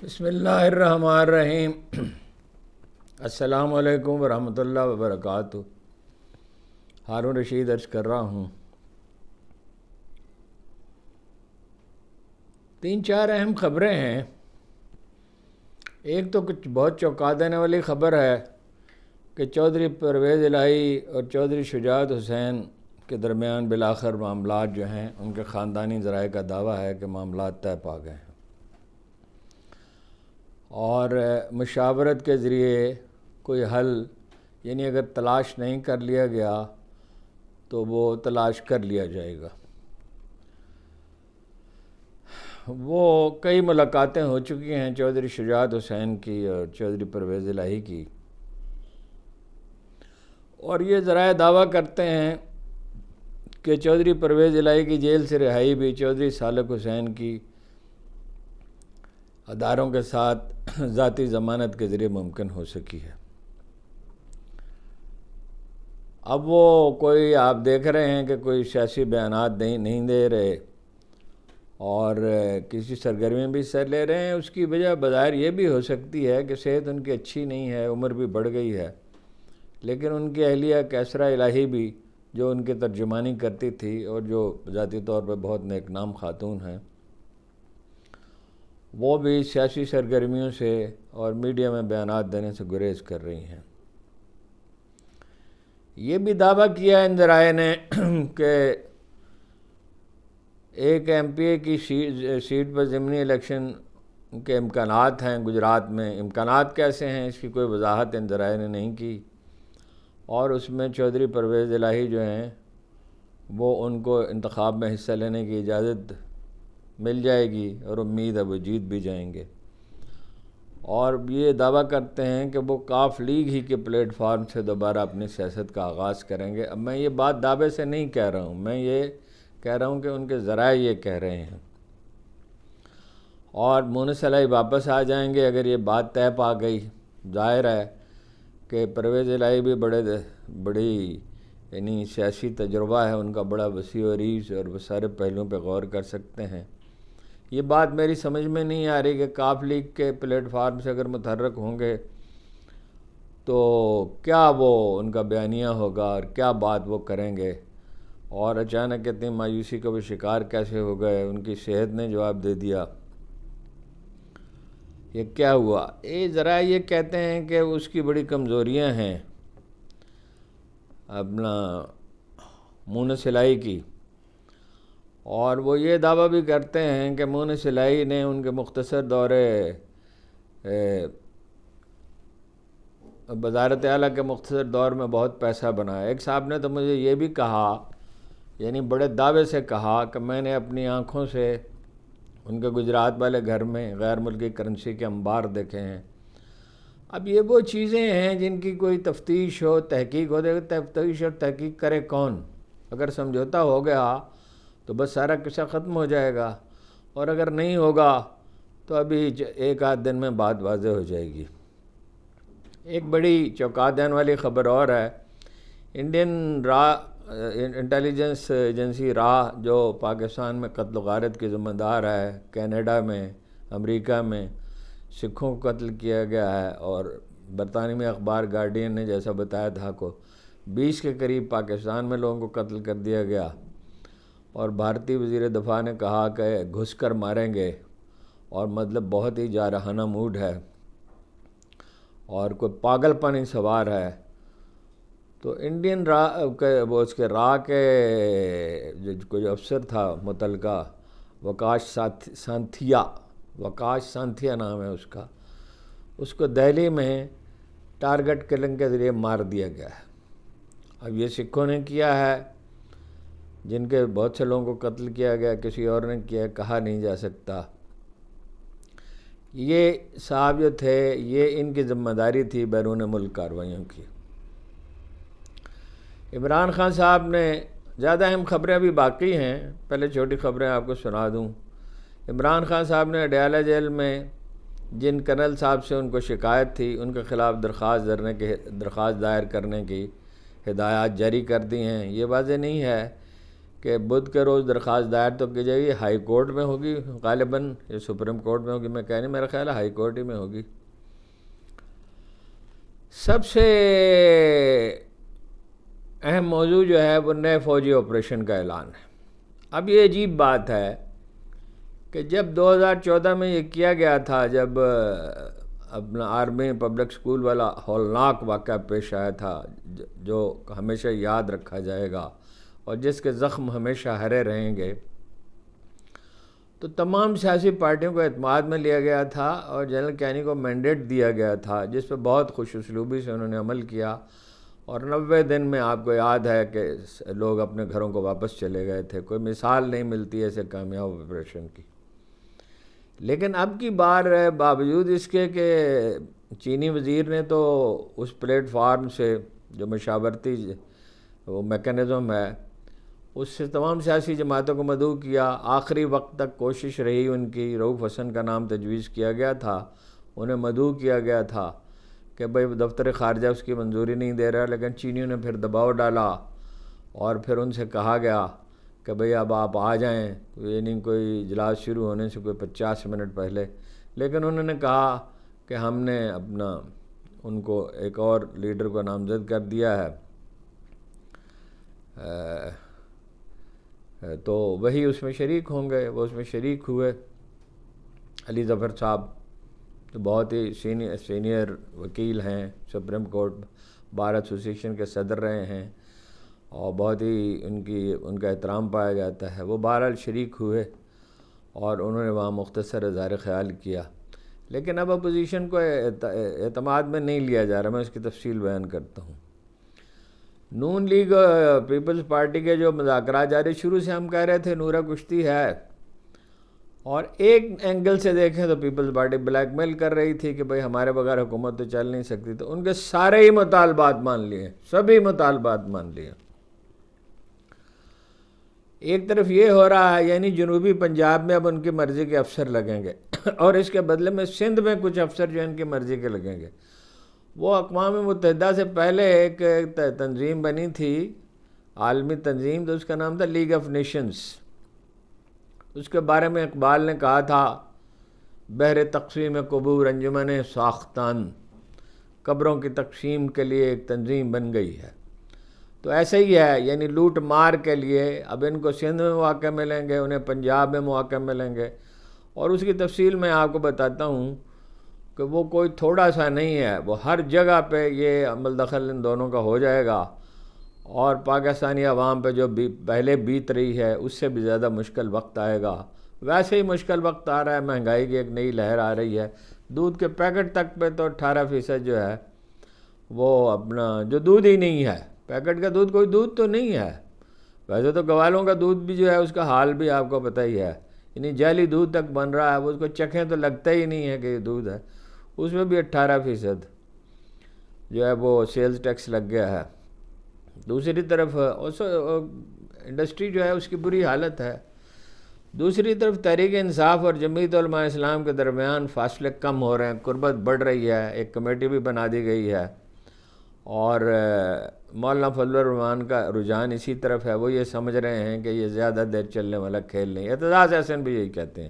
بسم اللہ الرحمن الرحیم۔ السلام علیکم ورحمۃ اللہ وبرکاتہ۔ ہارون رشید عرض کر رہا ہوں۔ 3-4 اہم خبریں ہیں۔ ایک تو کچھ بہت چونکا دینے والی خبر ہے کہ چودھری پرویز الہی اور چودھری شجاعت حسین کے درمیان بالآخر معاملات جو ہیں ان کے خاندانی ذرائع کا دعویٰ ہے کہ معاملات طے پا گئے ہیں اور مشاورت کے ذریعے کوئی حل، یعنی اگر تلاش نہیں کر لیا گیا تو وہ تلاش کر لیا جائے گا۔ وہ کئی ملاقاتیں ہو چکی ہیں چودھری شجاعت حسین کی اور چودھری پرویز الہی کی، اور یہ ذرائع دعویٰ کرتے ہیں کہ چودھری پرویز الہی کی جیل سے رہائی بھی چودھری سالک حسین کی اداروں کے ساتھ ذاتی ضمانت کے ذریعے ممکن ہو سکی ہے۔ اب وہ کوئی آپ دیکھ رہے ہیں کہ کوئی سیاسی بیانات نہیں دے رہے اور کسی سرگرمی بھی حصہ لے رہے ہیں۔ اس کی وجہ بظاہر یہ بھی ہو سکتی ہے کہ صحت ان کی اچھی نہیں ہے، عمر بھی بڑھ گئی ہے، لیکن ان کی اہلیہ کیسرا الہی بھی جو ان کی ترجمانی کرتی تھی اور جو ذاتی طور پہ بہت نیک نام خاتون ہیں، وہ بھی سیاسی سرگرمیوں سے اور میڈیا میں بیانات دینے سے گریز کر رہی ہیں۔ یہ بھی دعویٰ کیا ان ذرائع نے کہ ایک ایم پی اے کی سیٹ پر ضمنی الیکشن کے امکانات ہیں گجرات میں۔ امکانات کیسے ہیں اس کی کوئی وضاحت ان ذرائع نے نہیں کی، اور اس میں چودھری پرویز الہی جو ہیں وہ ان کو انتخاب میں حصہ لینے کی اجازت مل جائے گی اور امید ہے وہ جیت بھی جائیں گے، اور یہ دعویٰ کرتے ہیں کہ وہ کاف لیگ ہی کے پلیٹ فارم سے دوبارہ اپنی سیاست کا آغاز کریں گے۔ اب میں یہ بات دعوے سے نہیں کہہ رہا ہوں، میں یہ کہہ رہا ہوں کہ ان کے ذرائع یہ کہہ رہے ہیں، اور مونس الہی واپس آ جائیں گے اگر یہ بات طے پا گئی۔ ظاہر ہے کہ پرویز الہی بھی بڑی یعنی سیاسی تجربہ ہے ان کا، بڑا وسیع و عریض، اور وہ سارے پہلوؤں پہ غور کر سکتے ہیں۔ یہ بات میری سمجھ میں نہیں آ رہی کہ کاف لیگ کے پلیٹ فارم سے اگر متحرک ہوں گے تو کیا وہ ان کا بیانیہ ہوگا اور کیا بات وہ کریں گے، اور اچانک اتنی مایوسی کا وہ شکار کیسے ہو گئے، ان کی صحت نے جواب دے دیا، یہ کیا ہوا۔ یہ ذرائع یہ کہتے ہیں کہ اس کی بڑی کمزوریاں ہیں اپنا مونس الہی کی، اور وہ یہ دعویٰ بھی کرتے ہیں کہ مونس الہی نے ان کے مختصر دورے وزارت اعلیٰ کے مختصر دور میں بہت پیسہ بنایا۔ ایک صاحب نے تو مجھے یہ بھی کہا، یعنی بڑے دعوے سے کہا کہ میں نے اپنی آنکھوں سے ان کے گجرات والے گھر میں غیر ملکی کرنسی کے انبار دیکھے ہیں۔ اب یہ وہ چیزیں ہیں جن کی کوئی تفتیش ہو، تحقیق ہو، تفتیش اور تحقیق کرے کون؟ اگر سمجھوتا ہو گیا تو بس سارا قصہ ختم ہو جائے گا، اور اگر نہیں ہوگا تو ابھی ایک آدھ دن میں بات واضح ہو جائے گی۔ ایک بڑی چونکا دینے والی خبر اور ہے۔ انڈین انٹیلیجنس ایجنسی را جو پاکستان میں قتل و غارت کی ذمہ دار ہے، کینیڈا میں، امریکہ میں سکھوں کو قتل کیا گیا ہے، اور برطانوی اخبار گارڈین نے جیسا بتایا تھا کو 20 کے قریب پاکستان میں لوگوں کو قتل کر دیا گیا، اور بھارتی وزیر دفاع نے کہا کہ گھس کر ماریں گے، اور مطلب بہت ہی جارحانہ موڈ ہے اور کوئی پاگل پانی سوار ہے۔ تو انڈین اس کے را کے جو افسر تھا متعلقہ وکاش سانتھیا نام ہے اس کو دہلی میں ٹارگٹ کلنگ کے ذریعے مار دیا گیا ہے۔ اب یہ سکھوں نے کیا ہے، جن کے بہت سے لوگوں کو قتل کیا گیا، کسی اور نے کیا کہا نہیں جا سکتا۔ یہ صاحب جو تھے یہ ان کی ذمہ داری تھی بیرون ملک کارروائیوں کی۔ عمران خان صاحب نے زیادہ اہم خبریں بھی باقی ہیں، پہلے چھوٹی خبریں آپ کو سنا دوں۔ عمران خان صاحب نے اڈیالہ جیل میں جن کرنل صاحب سے ان کو شکایت تھی ان کے خلاف درخواست دائر کرنے کی ہدایات جاری کر دی ہیں۔ یہ واضح نہیں ہے کہ بدھ کے روز درخواست دائر تو کی جائے گی، ہائی کورٹ میں ہوگی غالباً، یا سپریم کورٹ میں ہوگی، میں کہہ نہیں، میرا خیال ہے ہائی کورٹ ہی میں ہوگی۔ سب سے اہم موضوع جو ہے وہ نئے فوجی آپریشن کا اعلان ہے۔ اب یہ عجیب بات ہے کہ جب 2014 میں یہ کیا گیا تھا، جب اپنا آرمی پبلک سکول والا ہولناک واقعہ پیش آیا تھا جو ہمیشہ یاد رکھا جائے گا اور جس کے زخم ہمیشہ ہرے رہیں گے، تو تمام سیاسی پارٹیوں کو اعتماد میں لیا گیا تھا اور جنرل کینی کو مینڈیٹ دیا گیا تھا، جس پہ بہت خوش اسلوبی سے انہوں نے عمل کیا، اور 90 دن میں آپ کو یاد ہے کہ لوگ اپنے گھروں کو واپس چلے گئے تھے۔ کوئی مثال نہیں ملتی ایسے کامیاب آپریشن کی۔ لیکن اب کی بار باوجود اس کے کہ چینی وزیر نے تو اس پلیٹ فارم سے جو مشاورتی وہ میکنزم ہے اس سے تمام سیاسی جماعتوں کو مدعو کیا، آخری وقت تک کوشش رہی ان کی، رؤوف حسن کا نام تجویز کیا گیا تھا، انہیں مدعو کیا گیا تھا کہ بھئی دفتر خارجہ اس کی منظوری نہیں دے رہا، لیکن چینیوں نے پھر دباؤ ڈالا اور پھر ان سے کہا گیا کہ بھئی اب آپ آ جائیں، یعنی کوئی اجلاس شروع ہونے سے کوئی 50 منٹ پہلے، لیکن انہوں نے کہا کہ ہم نے اپنا ان کو ایک اور لیڈر کو نامزد کر دیا ہے، تو وہی اس میں شریک ہوں گے۔ وہ اس میں شریک ہوئے، علی ظفر صاحب جو بہت ہی سینئر وکیل ہیں، سپریم کورٹ بار ایسوسی ایشن کے صدر رہے ہیں اور بہت ہی ان کا احترام پایا جاتا ہے، وہ بہرحال شریک ہوئے اور انہوں نے وہاں مختصر اظہار خیال کیا۔ لیکن اب اپوزیشن کو اعتماد میں نہیں لیا جا رہا، میں اس کی تفصیل بیان کرتا ہوں۔ نون لیگ پیپلز پارٹی کے جو مذاکرات جاری، شروع سے ہم کہہ رہے تھے نورہ کشتی ہے، اور ایک اینگل سے دیکھیں تو پیپلز پارٹی بلیک میل کر رہی تھی کہ بھئی ہمارے بغیر حکومت تو چل نہیں سکتی، تو ان کے سارے ہی مطالبات مان لیے، سبھی مطالبات مان لیے۔ ایک طرف یہ ہو رہا ہے، یعنی جنوبی پنجاب میں اب ان کی مرضی کے افسر لگیں گے اور اس کے بدلے میں سندھ میں کچھ افسر جو ان کی مرضی کے لگیں گے۔ وہ اقوام متحدہ سے پہلے ایک تنظیم بنی تھی، عالمی تنظیم، تو اس کا نام تھا لیگ آف نیشنز۔ اس کے بارے میں اقبال نے کہا تھا، بہر تقسیم قبور انجمن ساختان، قبروں کی تقسیم کے لیے ایک تنظیم بن گئی ہے۔ تو ایسے ہی ہے، یعنی لوٹ مار کے لیے اب ان کو سندھ میں مواقع ملیں گے، انہیں پنجاب میں مواقع ملیں گے، اور اس کی تفصیل میں آپ کو بتاتا ہوں کہ وہ کوئی تھوڑا سا نہیں ہے، وہ ہر جگہ پہ یہ عمل دخل ان دونوں کا ہو جائے گا، اور پاکستانی عوام پہ جو پہلے بیت رہی ہے اس سے بھی زیادہ مشکل وقت آئے گا۔ ویسے ہی مشکل وقت آ رہا ہے، مہنگائی کی ایک نئی لہر آ رہی ہے، دودھ کے پیکٹ تک پہ تو 18% جو ہے وہ اپنا جو دودھ ہی نہیں ہے، پیکٹ کا دودھ کوئی دودھ تو نہیں ہے۔ ویسے تو گوالوں کا دودھ بھی جو ہے اس کا حال بھی آپ کو پتہ ہی ہے، یعنی جعلی دودھ تک بن رہا ہے، وہ اس کو چکھیں تو لگتا ہی نہیں ہے کہ یہ دودھ ہے، اس میں بھی 18% جو ہے وہ سیلز ٹیکس لگ گیا ہے۔ دوسری طرف انڈسٹری جو ہے اس کی بری حالت ہے۔ دوسری طرف تحریک انصاف اور جمعیت علماء اسلام کے درمیان فاصلے کم ہو رہے ہیں، قربت بڑھ رہی ہے، ایک کمیٹی بھی بنا دی گئی ہے، اور مولانا فضل الرحمان کا رجحان اسی طرف ہے۔ وہ یہ سمجھ رہے ہیں کہ یہ زیادہ دیر چلنے والا کھیل نہیں۔ اعتزاز احسن بھی یہی کہتے ہیں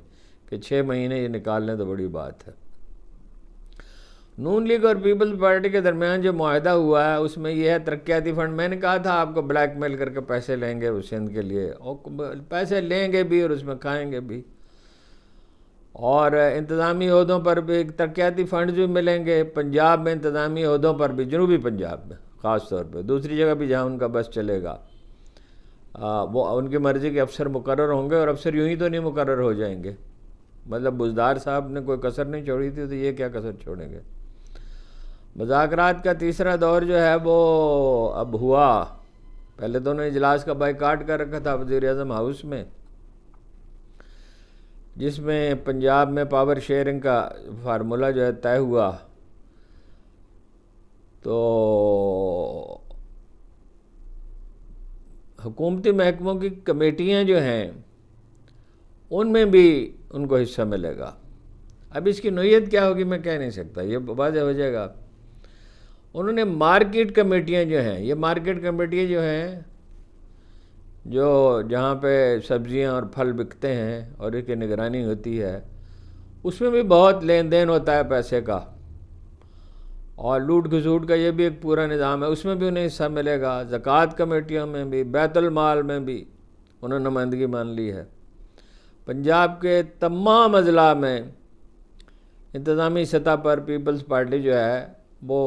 کہ 6 مہینے یہ نکال لیں تو بڑی بات ہے۔ نون لیگ اور پیپلز پارٹی کے درمیان جو معاہدہ ہوا ہے اس میں یہ ہے ترقیاتی فنڈ، میں نے کہا تھا آپ کو بلیک میل کر کے پیسے لیں گے اس سندھ کے لیے، اور پیسے لیں گے بھی اور اس میں کھائیں گے بھی، اور انتظامی عہدوں پر بھی ترقیاتی فنڈ بھی ملیں گے، پنجاب میں انتظامی عہدوں پر بھی، جنوبی پنجاب میں خاص طور پہ، دوسری جگہ بھی جہاں ان کا بس چلے گا وہ ان کی مرضی کے افسر مقرر ہوں گے، اور افسر یوں ہی تو نہیں مقرر ہو جائیں گے، مطلب بزدار صاحب نے کوئی کسر نہیں چھوڑی تھی تو یہ کیا کسر چھوڑیں گے۔ مذاکرات کا تیسرا دور جو ہے وہ اب ہوا، پہلے تو انہوں نے اجلاس کا بائیکاٹ کر رکھا تھا وزیر اعظم ہاؤس میں، جس میں پنجاب میں پاور شیئرنگ کا فارمولہ جو ہے طے ہوا، تو حکومتی محکموں کی کمیٹیاں جو ہیں ان میں بھی ان کو حصہ ملے گا۔ اب اس کی نوعیت کیا ہوگی میں کہہ نہیں سکتا، یہ واضح ہو جائے گا۔ انہوں نے مارکیٹ کمیٹیاں جو ہیں، یہ مارکیٹ کمیٹیاں جو ہیں جو جہاں پہ سبزیاں اور پھل بکتے ہیں اور اس کی نگرانی ہوتی ہے، اس میں بھی بہت لین دین ہوتا ہے پیسے کا، اور لوٹ کھسوٹ کا یہ بھی ایک پورا نظام ہے، اس میں بھی انہیں حصہ ملے گا۔ زکوٰۃ کمیٹیوں میں بھی، بیت المال میں بھی انہوں نے نمائندگی مان لی ہے۔ پنجاب کے تمام اضلاع میں انتظامی سطح پر پیپلز پارٹی جو ہے وہ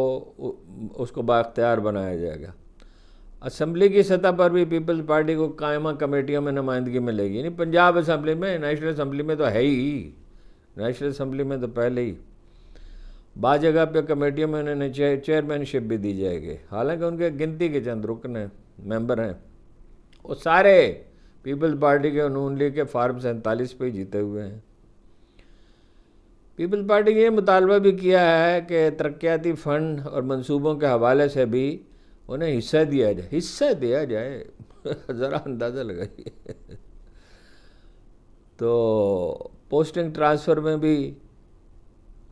اس کو بااختیار بنایا جائے گا۔ اسمبلی کی سطح پر بھی پیپلز پارٹی کو قائمہ کمیٹیوں میں نمائندگی ملے گی، یعنی پنجاب اسمبلی میں، نیشنل اسمبلی میں تو ہے ہی، نیشنل اسمبلی میں تو پہلے ہی بعض جگہ پہ کمیٹیوں میں انہیں چیئرمین شپ بھی دی جائے گی، حالانکہ ان کے گنتی کے چند رکن ہیں، ممبر ہیں، وہ سارے پیپلز پارٹی کے نون لیگ کے فارم 47 پہ ہی جیتے ہوئے ہیں۔ پیپلز پارٹی نے یہ مطالبہ بھی کیا ہے کہ ترقیاتی فنڈ اور منصوبوں کے حوالے سے بھی انہیں حصہ دیا جائے ذرا اندازہ لگائیے۔ تو پوسٹنگ ٹرانسفر میں بھی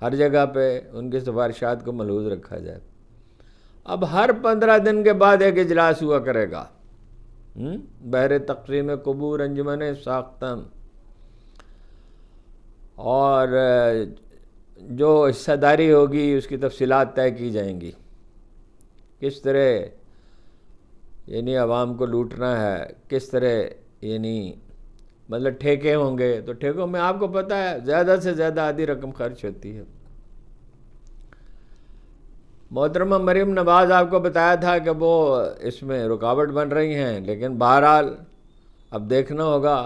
ہر جگہ پہ ان کی سفارشات کو ملحوظ رکھا جائے۔ اب ہر 15 دن کے بعد ایک اجلاس ہوا کرے گا بہر تقسیم قبور انجمن ساختن، اور جو حصہ داری ہوگی اس کی تفصیلات طے کی جائیں گی، کس طرح یعنی عوام کو لوٹنا ہے، کس طرح یعنی مطلب ٹھیکے ہوں گے، تو ٹھیکوں میں آپ کو پتہ ہے زیادہ سے زیادہ آدھی رقم خرچ ہوتی ہے۔ محترمہ مریم نواز آپ کو بتایا تھا کہ وہ اس میں رکاوٹ بن رہی ہیں، لیکن بہرحال اب دیکھنا ہوگا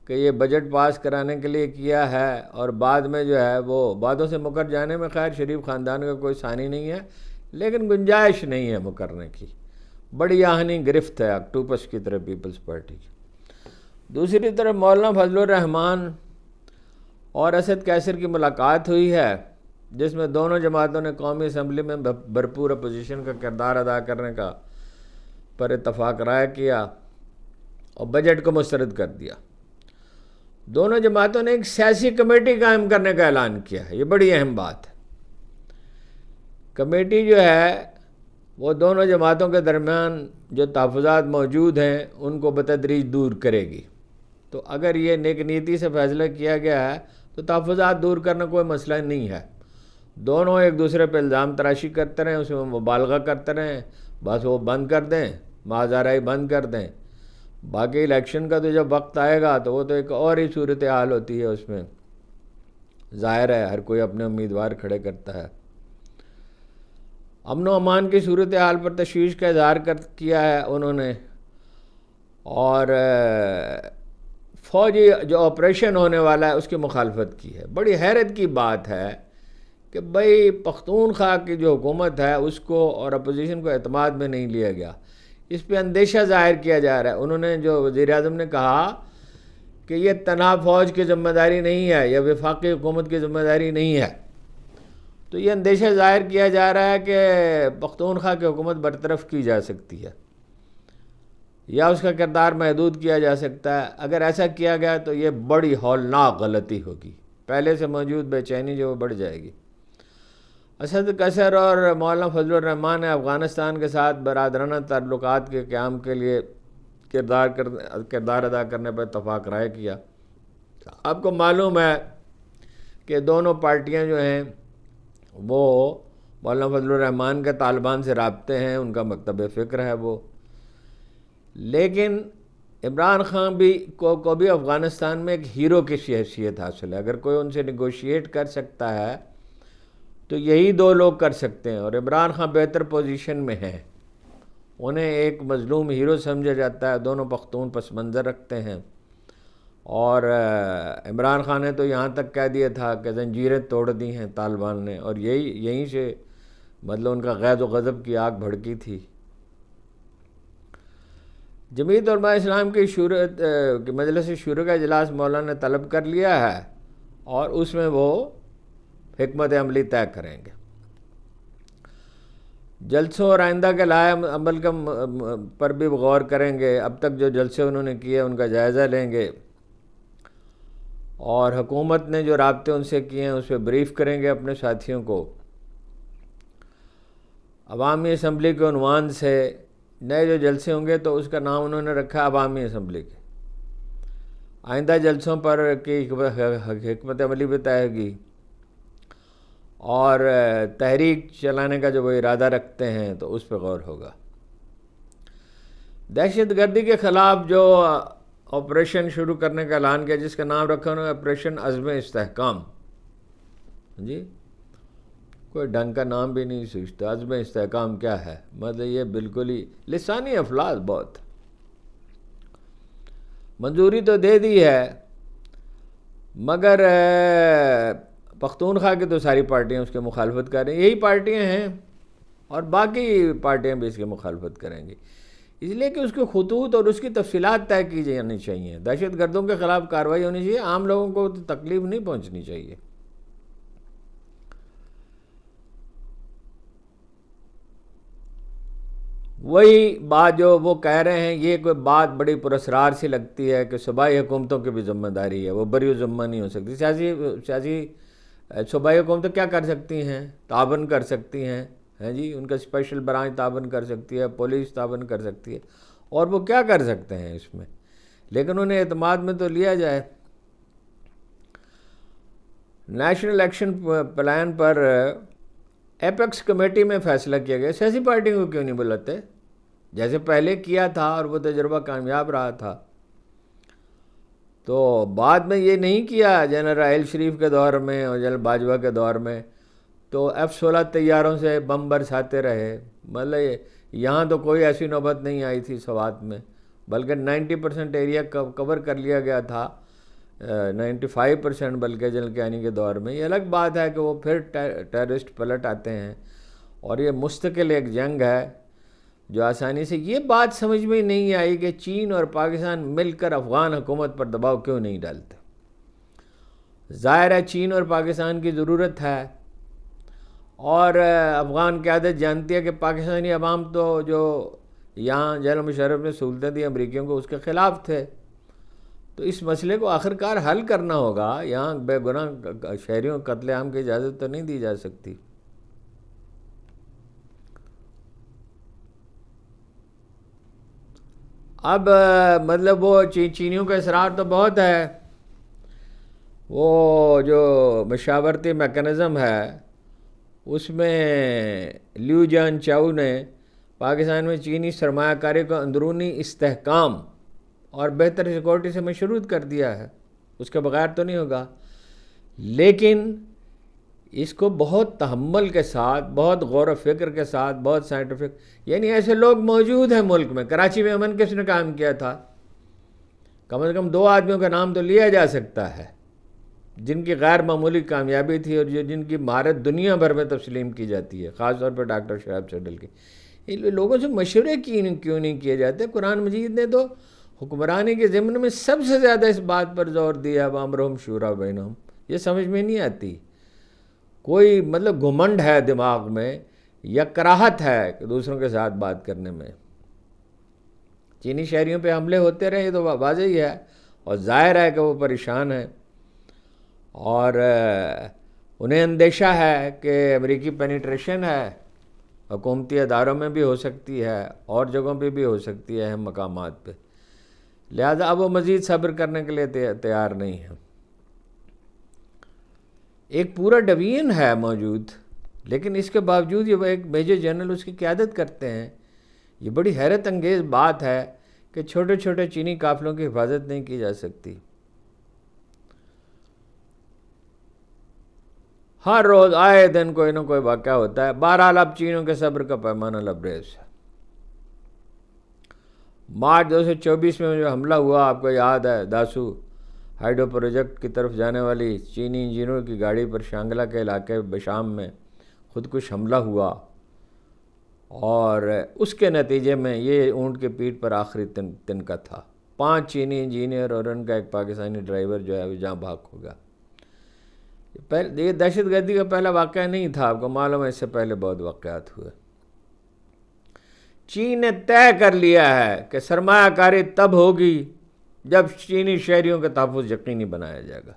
کہ یہ بجٹ پاس کرانے کے لیے کیا ہے، اور بعد میں جو ہے وہ باتوں سے مکر جانے میں خیر شریف خاندان کا کوئی ثانی نہیں ہے، لیکن گنجائش نہیں ہے مکرنے کی، بڑی آہنی گرفت ہے اکٹوپس کی طرح پیپلز پارٹی کی۔ دوسری طرف مولانا فضل الرحمان اور اسد کیسر کی ملاقات ہوئی ہے، جس میں دونوں جماعتوں نے قومی اسمبلی میں بھرپور اپوزیشن کا کردار ادا کرنے کا پر اتفاق رائے کیا اور بجٹ کو مسترد کر دیا۔ دونوں جماعتوں نے ایک سیاسی کمیٹی قائم کرنے کا اعلان کیا ہے، یہ بڑی اہم بات ہے۔ کمیٹی جو ہے وہ دونوں جماعتوں کے درمیان جو تحفظات موجود ہیں ان کو بتدریج دور کرے گی۔ تو اگر یہ نیک نیتی سے فیصلہ کیا گیا ہے تو تحفظات دور کرنا کوئی مسئلہ نہیں ہے، دونوں ایک دوسرے پہ الزام تراشی کرتے رہیں، اس میں مبالغہ کرتے رہیں، بس وہ بند کر دیں، ماضرائی بند کر دیں۔ باقی الیکشن کا تو جب وقت آئے گا تو وہ تو ایک اور ہی صورتحال ہوتی ہے، اس میں ظاہر ہے ہر کوئی اپنے امیدوار کھڑے کرتا ہے۔ امن و امان کی صورتحال پر تشویش کا اظہار کیا ہے انہوں نے، اور فوجی جو آپریشن ہونے والا ہے اس کی مخالفت کی ہے۔ بڑی حیرت کی بات ہے کہ بھئی پختونخوا کی جو حکومت ہے اس کو اور اپوزیشن کو اعتماد میں نہیں لیا گیا، اس پہ اندیشہ ظاہر کیا جا رہا ہے۔ انہوں نے جو وزیر اعظم نے کہا کہ یہ تنہا فوج کی ذمہ داری نہیں ہے یا وفاقی حکومت کی ذمہ داری نہیں ہے، تو یہ اندیشہ ظاہر کیا جا رہا ہے کہ پختونخوا کی حکومت برطرف کی جا سکتی ہے یا اس کا کردار محدود کیا جا سکتا ہے۔ اگر ایسا کیا گیا تو یہ بڑی ہولناک غلطی ہوگی، پہلے سے موجود بے چینی جو بڑھ جائے گی۔ اسد کیسر اور مولانا فضل الرحمان نے افغانستان کے ساتھ برادرانہ تعلقات کے قیام کے لیے کردار ادا کرنے پر اتفاق رائے کیا۔ آپ کو معلوم ہے کہ دونوں پارٹیاں جو ہیں وہ مولانا فضل الرحمان کے طالبان سے رابطے ہیں، ان کا مکتب فکر ہے وہ، لیکن عمران خان کو بھی افغانستان میں ایک ہیرو کی حیثیت حاصل ہے۔ اگر کوئی ان سے نیگوشیٹ کر سکتا ہے تو یہی دو لوگ کر سکتے ہیں، اور عمران خان بہتر پوزیشن میں ہیں، انہیں ایک مظلوم ہیرو سمجھا جاتا ہے، دونوں پختون پس منظر رکھتے ہیں، اور عمران خان نے تو یہاں تک کہہ دیا تھا کہ زنجیریں توڑ دی ہیں طالبان نے، اور یہیں سے مطلب ان کا غیظ و غضب کی آگ بھڑکی تھی۔ جمعیت علماء اسلام کی مجلس شورا کا اجلاس مولانا نے طلب کر لیا ہے، اور اس میں وہ حکمت عملی طے کریں گے۔ جلسوں اور آئندہ کے لائحہ عمل پر بھی غور کریں گے۔ اب تک جو جلسے انہوں نے کیے ان کا جائزہ لیں گے، اور حکومت نے جو رابطے ان سے کیے ہیں اس پہ بریف کریں گے اپنے ساتھیوں کو۔ عوامی اسمبلی کے عنوان سے نئے جو جلسے ہوں گے تو اس کا نام انہوں نے رکھا عوامی اسمبلی کے. آئندہ جلسوں پر کی حکمت عملی بتائے گی اور تحریک چلانے کا جو وہ ارادہ رکھتے ہیں تو اس پہ غور ہوگا. دہشت گردی کے خلاف جو آپریشن شروع کرنے کا اعلان کیا، جس کا نام رکھا انہوں نے آپریشن عزم استحکام. جی کوئی ڈھنگ کا نام بھی نہیں سوچتا. عزم استحکام کیا ہے؟ مطلب یہ بالکل ہی لسانی افلاس بہت. منظوری تو دے دی ہے مگر پختونخوا کی تو ساری پارٹیاں اس کی مخالفت کر رہی ہیں. یہی پارٹیاں ہیں اور باقی پارٹیاں بھی اس کی مخالفت کریں گی، اس لیے کہ اس کے خطوط اور اس کی تفصیلات طے کی جانی چاہیے. دہشت گردوں کے خلاف کارروائی ہونی چاہیے، عام لوگوں کو تو تکلیف نہیں پہنچنی چاہیے. وہی بات جو وہ کہہ رہے ہیں، یہ کوئی بات بڑی پراسرار سی لگتی ہے کہ صوبائی حکومتوں کی بھی ذمہ داری ہے، وہ بری ذمہ نہیں ہو سکتی. سیاسی صوبائی حکومتیں کیا کر سکتی ہیں؟ تعاون کر سکتی ہیں جی، ان کا اسپیشل برانچ تعاون کر سکتی ہے، پولیس تعاون کر سکتی ہے، اور وہ کیا کر سکتے ہیں اس میں. لیکن انہیں اعتماد میں تو لیا جائے. نیشنل ایکشن پلان پر ایپیکس کمیٹی میں فیصلہ کیا گیا. سیاسی پارٹیوں کو کیوں نہیں بلاتے جیسے پہلے کیا تھا اور وہ تجربہ کامیاب رہا تھا؟ تو بعد میں یہ نہیں کیا جنرل راحیل شریف کے دور میں اور جنرل باجوہ کے دور میں تو F-16 طیاروں سے بم برساتے رہے. مطلب یہاں تو کوئی ایسی نوبت نہیں آئی تھی سوات میں، بلکہ 90% ایریا کور کر لیا گیا تھا، 95% بلکہ جنرل کیانی کے دور میں. یہ الگ بات ہے کہ وہ پھر ٹیررسٹ پلٹ آتے ہیں اور یہ مستقل ایک جنگ ہے جو آسانی سے. یہ بات سمجھ میں نہیں آئی کہ چین اور پاکستان مل کر افغان حکومت پر دباؤ کیوں نہیں ڈالتے. ظاہر ہے چین اور پاکستان کی ضرورت ہے اور افغان قیادت جانتی ہے کہ پاکستانی عوام تو جو یہاں جنرل مشرف نے سہولتیں دی امریکیوں کو اس کے خلاف تھے. تو اس مسئلے کو آخرکار حل کرنا ہوگا. یہاں بے گناہ شہریوں قتل عام کی اجازت تو نہیں دی جا سکتی. اب مطلب وہ چینیوں کا اصرار تو بہت ہے. وہ جو مشاورتی میکنزم ہے اس میں لیو جان چاؤ نے پاکستان میں چینی سرمایہ کاری کو اندرونی استحکام اور بہتر سیکورٹی سے مشروط کر دیا ہے. اس کے بغیر تو نہیں ہوگا، لیکن اس کو بہت تحمل کے ساتھ، بہت غور و فکر کے ساتھ، بہت سائنٹیفک، یعنی ایسے لوگ موجود ہیں ملک میں. کراچی میں امن کس نے کام کیا تھا؟ کم از کم 2 آدمیوں کا نام تو لیا جا سکتا ہے جن کی غیر معمولی کامیابی تھی اور جن کی مہارت دنیا بھر میں تسلیم کی جاتی ہے، خاص طور پر ڈاکٹر شعیب چڈل کی. ان لوگوں سے مشورے کیوں نہیں کیے جاتے؟ قرآن مجید نے تو حکمرانی کے ضمن میں سب سے زیادہ اس بات پر زور دیا وَأَمْرُهُمْ شُورَىٰ بَيْنَهُمْ. یہ سمجھ میں نہیں آتی. کوئی مطلب گھمنڈ ہے دماغ میں یا کراہت ہے کہ دوسروں کے ساتھ بات کرنے میں. چینی شہریوں پہ حملے ہوتے رہے تو واضح ہی ہے اور ظاہر ہے کہ وہ پریشان ہیں اور انہیں اندیشہ ہے کہ امریکی پینیٹریشن ہے، حکومتی اداروں میں بھی ہو سکتی ہے اور جگہوں پہ بھی ہو سکتی ہے، اہم مقامات پہ. لہذا اب وہ مزید صبر کرنے کے لیے تیار نہیں ہیں. ایک پورا ڈویژن ہے موجود، لیکن اس کے باوجود یہ ایک میجر جنرل اس کی قیادت کرتے ہیں. یہ بڑی حیرت انگیز بات ہے کہ چھوٹے چھوٹے چینی قافلوں کی حفاظت نہیں کی جا سکتی. ہر روز آئے دن کوئی نہ کوئی واقعہ ہوتا ہے. بہرحال اب چینوں کے صبر کا پیمانہ لبریز ہے. مارچ 2024 میں جو حملہ ہوا آپ کو یاد ہے، داسو ہائیڈرو پروجیکٹ کی طرف جانے والی چینی انجینئروں کی گاڑی پر شانگلہ کے علاقے بشام میں خودکش حملہ ہوا اور اس کے نتیجے میں یہ اونٹ کے پیٹھ پر آخری تنکا تھا. 5 چینی انجینئر اور ان کا ایک پاکستانی ڈرائیور جو ہے وہ جہاں بھاگ ہو گیا. یہ دہشت گردی کا پہلا واقعہ نہیں تھا، آپ کو معلوم ہے اس سے پہلے بہت واقعات ہوئے. چین نے طے کر لیا ہے کہ سرمایہ کاری تب ہوگی جب چینی شہریوں کا تحفظ یقینی بنایا جائے گا،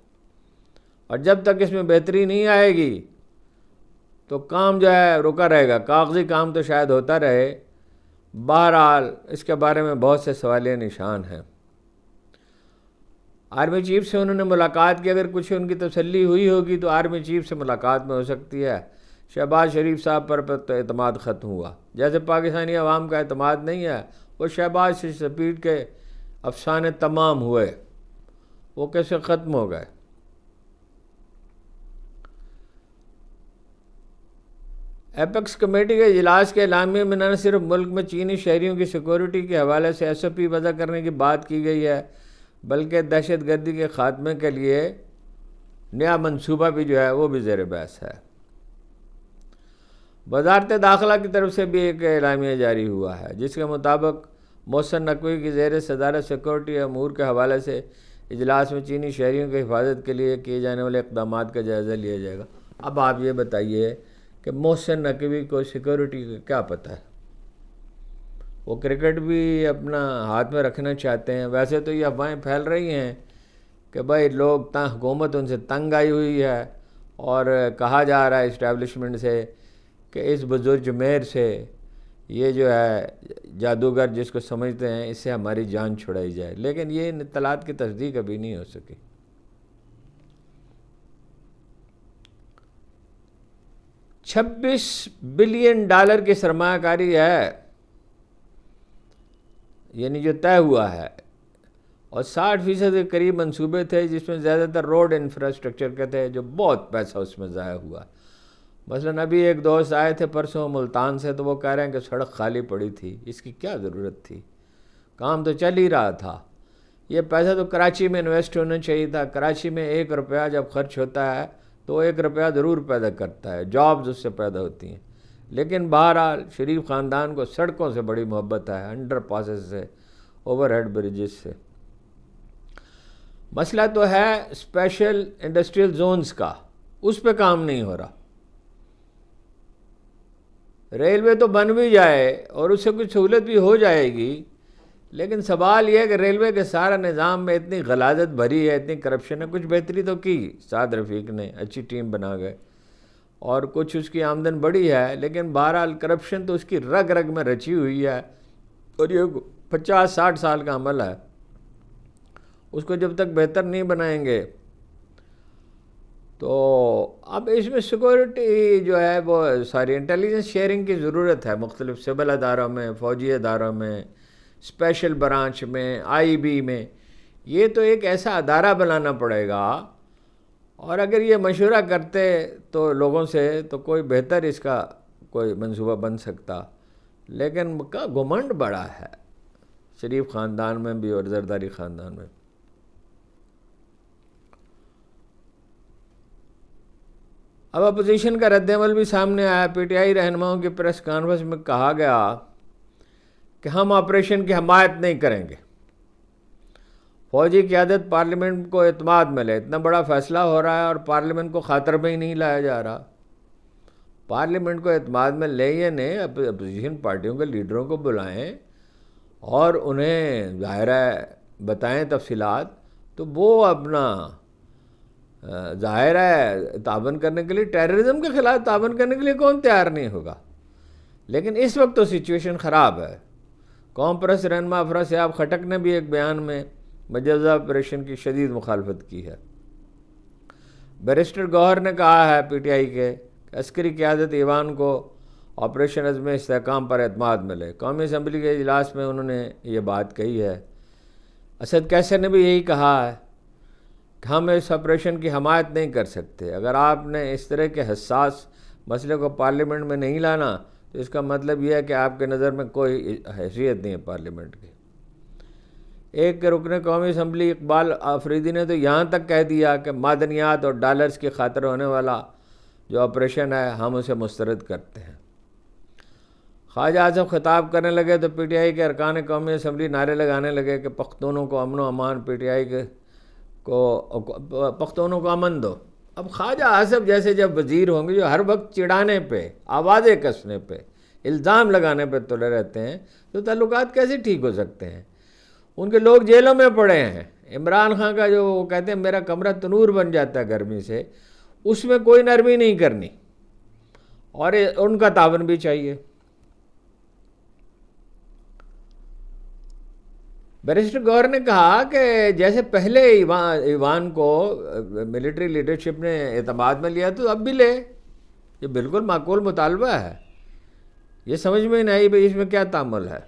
اور جب تک اس میں بہتری نہیں آئے گی تو کام جو ہے رکا رہے گا. کاغذی کام تو شاید ہوتا رہے بہرحال اس کے بارے میں بہت سے سوالیہ نشان ہیں۔ آرمی چیف سے انہوں نے ملاقات کی، اگر کچھ ان کی تسلی ہوئی ہوگی تو آرمی چیف سے ملاقات میں ہو سکتی ہے۔ شہباز شریف صاحب پر تو اعتماد ختم ہوا، جیسے پاکستانی عوام کا اعتماد نہیں ہے، وہ شہباز شفیق کے افسانے تمام ہوئے، وہ کیسے ختم ہو گئے۔ ایپیکس کمیٹی کے اجلاس کے اعلامیے میں نہ صرف ملک میں چینی شہریوں کی سیکورٹی کے حوالے سے ایس او پی وضع کرنے کی بات کی گئی ہے، بلکہ دہشت گردی کے خاتمے کے لیے نیا منصوبہ بھی جو ہے وہ بھی زیر بحث ہے۔ وزارت داخلہ کی طرف سے بھی ایک اعلامیہ جاری ہوا ہے، جس کے مطابق محسن نقوی کی زیر صدارت سیکورٹی امور کے حوالے سے اجلاس میں چینی شہریوں کی حفاظت کے لیے کیے جانے والے اقدامات کا جائزہ لیا جائے گا۔ اب آپ یہ بتائیے کہ محسن نقوی کو سیکورٹی کا کیا پتہ ہے؟ وہ کرکٹ بھی اپنا ہاتھ میں رکھنا چاہتے ہیں۔ ویسے تو یہ افواہیں پھیل رہی ہیں کہ بھائی لوگ حکومت ان سے تنگ آئی ہوئی ہے، اور کہا جا رہا ہے اسٹیبلشمنٹ سے کہ اس بزرگ مہر سے یہ جو ہے جادوگر جس کو سمجھتے ہیں، اس سے ہماری جان چھڑائی جائے، لیکن یہ ان اطلاعات کی تصدیق ابھی نہیں ہو سکی۔ $26 بلین کی سرمایہ کاری ہے، یعنی جو طے ہوا ہے، اور 60% کے قریب منصوبے تھے، جس میں زیادہ تر روڈ انفراسٹرکچر کے تھے، جو بہت پیسہ اس میں ضائع ہوا۔ مثلاً ابھی ایک دوست آئے تھے پرسوں ملتان سے، تو وہ کہہ رہے ہیں کہ سڑک خالی پڑی تھی، اس کی کیا ضرورت تھی، کام تو چل ہی رہا تھا۔ یہ پیسہ تو کراچی میں انویسٹ ہونا چاہیے تھا۔ کراچی میں $1 جب خرچ ہوتا ہے تو $1 ضرور پیدا کرتا ہے، جابز اس سے پیدا ہوتی ہیں۔ لیکن بہرحال شریف خاندان کو سڑکوں سے بڑی محبت ہے، انڈر پاسز سے، اوور ہیڈ بریجز سے۔ مسئلہ تو ہے اسپیشل انڈسٹریل زونز کا، اس پہ کام نہیں ہو رہا۔ ریلوے تو بن بھی جائے اور اس سے کچھ سہولت بھی ہو جائے گی، لیکن سوال یہ ہے کہ ریلوے کے سارا نظام میں اتنی غلاظت بھری ہے، اتنی کرپشن ہے۔ کچھ بہتری تو کی سعد رفیق نے، اچھی ٹیم بنا گئے، اور کچھ اس کی آمدن بڑی ہے، لیکن بہرحال کرپشن تو اس کی رگ رگ میں رچی ہوئی ہے، اور یہ 50-60 سال کا عمل ہے۔ اس کو جب تک بہتر نہیں بنائیں گے تو اب اس میں سیکورٹی جو ہے وہ ساری انٹیلیجنس شیئرنگ کی ضرورت ہے، مختلف سول اداروں میں، فوجی اداروں میں، اسپیشل برانچ میں، آئی بی میں۔ یہ تو ایک ایسا ادارہ بنانا پڑے گا، اور اگر یہ مشورہ کرتے تو لوگوں سے تو کوئی بہتر اس کا کوئی منصوبہ بن سکتا، لیکن گھمنڈ بڑا ہے شریف خاندان میں بھی اور زرداری خاندان میں۔ اب اپوزیشن کا رد عمل بھی سامنے آیا۔ پی ٹی آئی رہنماؤں کی پریس کانفرنس میں کہا گیا کہ ہم آپریشن کی حمایت نہیں کریں گے۔ فوجی قیادت پارلیمنٹ کو اعتماد ملے، اتنا بڑا فیصلہ ہو رہا ہے اور پارلیمنٹ کو خاطر میں ہی نہیں لایا جا رہا۔ پارلیمنٹ کو اعتماد میں لے یا نہیں، اپوزیشن پارٹیوں کے لیڈروں کو بلائیں اور انہیں ظاہر ہے بتائیں تفصیلات، تو وہ اپنا ظاہر ہے تعاون کرنے کے لیے، ٹیررزم کے خلاف تعاون کرنے کے لیے کون تیار نہیں ہوگا۔ لیکن اس وقت تو سچویشن خراب ہے۔ قوم پرست رہنما افرا سیاب خٹک نے بھی ایک بیان میں مجوزہ آپریشن کی شدید مخالفت کی ہے۔ بیرسٹر گوہر نے کہا ہے پی ٹی آئی کے کہ عسکری قیادت ایوان کو آپریشن عزم استحکام پر اعتماد ملے۔ قومی اسمبلی کے اجلاس میں انہوں نے یہ بات کہی ہے۔ اسد کیسر نے بھی یہی کہا ہے کہ ہم اس آپریشن کی حمایت نہیں کر سکتے۔ اگر آپ نے اس طرح کے حساس مسئلے کو پارلیمنٹ میں نہیں لانا تو اس کا مطلب یہ ہے کہ آپ کے نظر میں کوئی حیثیت نہیں ہے پارلیمنٹ کی۔ ایک رکن قومی اسمبلی اقبال آفریدی نے تو یہاں تک کہہ دیا کہ معدنیات اور ڈالرز کی خاطر ہونے والا جو آپریشن ہے ہم اسے مسترد کرتے ہیں۔ خواجہ آصف خطاب کرنے لگے تو پی ٹی آئی کے ارکان قومی اسمبلی نعرے لگانے لگے کہ پختونوں کو امن و امان، پی ٹی آئی پختونوں کو امن دو۔ اب خواجہ آصف جیسے جب وزیر ہوں گے جو ہر وقت چڑھانے پہ، آوازیں کسنے پہ، الزام لگانے پہ تلے رہتے ہیں، تو تعلقات کیسے ٹھیک ہو سکتے ہیں؟ ان کے لوگ جیلوں میں پڑے ہیں۔ عمران خان کا جو وہ کہتے ہیں میرا کمرہ تنور بن جاتا ہے گرمی سے، اس میں کوئی نرمی نہیں کرنی، اور ان کا تعاون بھی چاہیے۔ بیرسٹر گور نے کہا کہ جیسے پہلے ایوان کو ملٹری لیڈرشپ نے اعتماد میں لیا تو اب بھی لے، یہ بالکل معقول مطالبہ ہے، یہ سمجھ میں نہیں آئی بھائی اس میں کیا تعامل ہے۔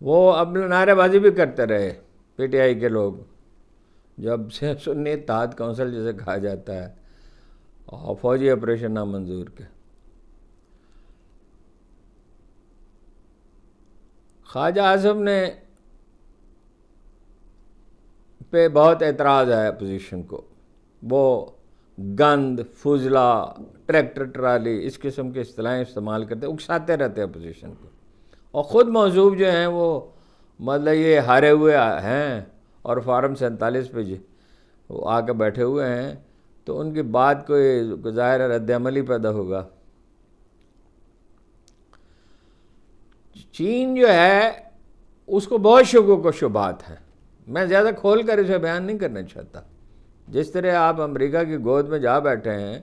وہ اب نعرے بازی بھی کرتے رہے پی ٹی آئی کے لوگ، جب سے سنی اتحاد کونسل جسے کہا جاتا ہے اور فوجی آپریشن نامنظور کے۔ خواجہ اعظم نے پہ بہت اعتراض ہے اپوزیشن کو، وہ گند، فضلہ، ٹریکٹر ٹرالی اس قسم کے اصطلاحیں استعمال کرتے، اکساتے رہتے اپوزیشن کو، اور خود موضوع جو ہیں وہ مطلب یہ ہارے ہوئے ہیں اور فارم 47 پہ وہ آ کے بیٹھے ہوئے ہیں، تو ان کی بات کوئی ظاہر رد عمل ہی پیدا ہوگا۔ چین جو ہے اس کو بہت شکوک و شبہات ہیں، میں زیادہ کھول کر اسے بیان نہیں کرنا چاہتا، جس طرح آپ امریکہ کی گود میں جا بیٹھے ہیں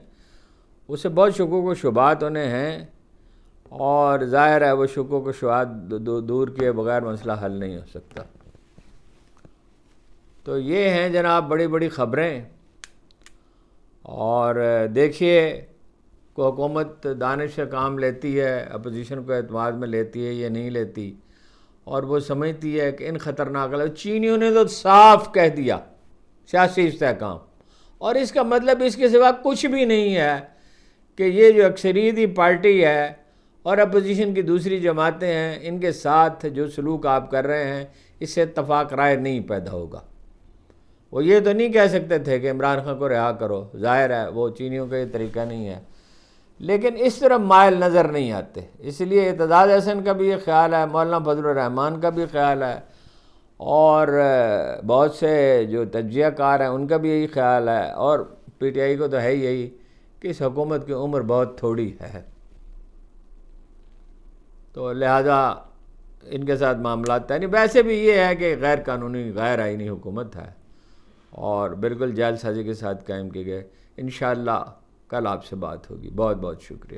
اسے بہت شکوک و شبہات انہیں ہیں، اور ظاہر ہے وہ شکوک و شبہات دور کیے بغیر مسئلہ حل نہیں ہو سکتا۔ تو یہ ہیں جناب بڑی بڑی خبریں، اور دیکھیے کو حکومت دانش سے کام لیتی ہے، اپوزیشن کو اعتماد میں لیتی ہے یا نہیں لیتی، اور وہ سمجھتی ہے کہ ان خطرناک چینیوں نے تو صاف کہہ دیا سیاسی استحکام، اور اس کا مطلب اس کے سوا کچھ بھی نہیں ہے کہ یہ جو اکثریتی پارٹی ہے اور اپوزیشن کی دوسری جماعتیں ہیں ان کے ساتھ جو سلوک آپ کر رہے ہیں اس سے اتفاق رائے نہیں پیدا ہوگا۔ وہ یہ تو نہیں کہہ سکتے تھے کہ عمران خان کو رہا کرو، ظاہر ہے وہ چینیوں کا یہ طریقہ نہیں ہے، لیکن اس طرح مائل نظر نہیں آتے، اس لیے اعتزاز احسن کا بھی یہ خیال ہے، مولانا فضل الرحمان کا بھی خیال ہے، اور بہت سے جو تجزیہ کار ہیں ان کا بھی یہی خیال ہے، اور پی ٹی آئی کو تو ہے یہی کہ اس حکومت کی عمر بہت تھوڑی ہے، تو لہذا ان کے ساتھ معاملات نہیں۔ ویسے بھی یہ ہے کہ غیر قانونی غیر آئینی حکومت ہے اور بالکل جعل سازی کے ساتھ قائم کی گئے۔ انشاءاللہ کل آپ سے بات ہوگی۔ بہت بہت شکریہ۔